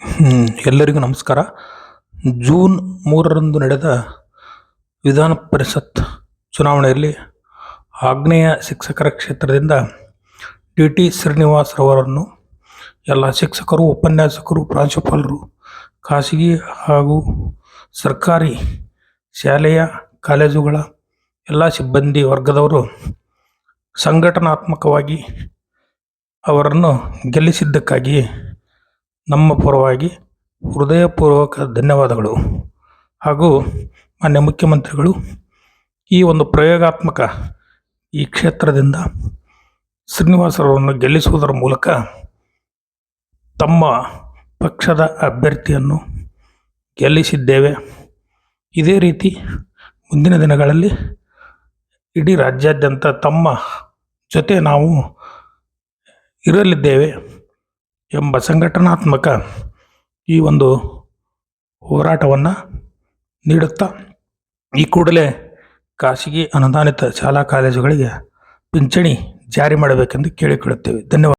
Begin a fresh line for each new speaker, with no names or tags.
ಎಲ್ಲರಿಗೂ ನಮಸ್ಕಾರ. ಜೂನ್ 3ರಂದು ನಡೆದ ವಿಧಾನ ಪರಿಷತ್ ಚುನಾವಣೆಯಲ್ಲಿ ಆಗ್ನೇಯ ಶಿಕ್ಷಕರ ಕ್ಷೇತ್ರದಿಂದ ಟಿ ಶ್ರೀನಿವಾಸರವರನ್ನು ಎಲ್ಲ ಶಿಕ್ಷಕರು, ಉಪನ್ಯಾಸಕರು, ಪ್ರಾಂಶುಪಾಲರು, ಖಾಸಗಿ ಹಾಗೂ ಸರ್ಕಾರಿ ಶಾಲೆಯ ಕಾಲೇಜುಗಳ ಎಲ್ಲ ಸಿಬ್ಬಂದಿ ವರ್ಗದವರು ಸಂಘಟನಾತ್ಮಕವಾಗಿ ಅವರನ್ನು ಗೆಲ್ಲಿಸಿದ್ದಕ್ಕಾಗಿ ನಮ್ಮ ಪರವಾಗಿ ಹೃದಯಪೂರ್ವಕ ಧನ್ಯವಾದಗಳು. ಹಾಗೂ ಮಾನ್ಯ ಮುಖ್ಯಮಂತ್ರಿಗಳು ಈ ಒಂದು ಪ್ರಯೋಗಾತ್ಮಕ ಈ ಕ್ಷೇತ್ರದಿಂದ ಶ್ರೀನಿವಾಸರವರನ್ನು ಗೆಲ್ಲಿಸುವುದರ ಮೂಲಕ ತಮ್ಮ ಪಕ್ಷದ ಅಭ್ಯರ್ಥಿಯನ್ನು ಗೆಲ್ಲಿಸಿದ್ದೇವೆ. ಇದೇ ರೀತಿ ಮುಂದಿನ ದಿನಗಳಲ್ಲಿ ಇಡೀ ರಾಜ್ಯಾದ್ಯಂತ ತಮ್ಮ ಜೊತೆ ನಾವು ಇರಲಿದ್ದೇವೆ ಎಂಬ ಸಂಘಟನಾತ್ಮಕ ಈ ಒಂದು ಹೋರಾಟವನ್ನು ನೀಡುತ್ತಾ ಈ ಕೂಡಲೇ ಖಾಸಗಿ ಅನುದಾನಿತ ಶಾಲಾ ಕಾಲೇಜುಗಳಿಗೆ ಪಿಂಚಣಿ ಜಾರಿ ಮಾಡಬೇಕೆಂದು ಕೇಳಿಕೊಳ್ಳುತ್ತೇವೆ. ಧನ್ಯವಾದ.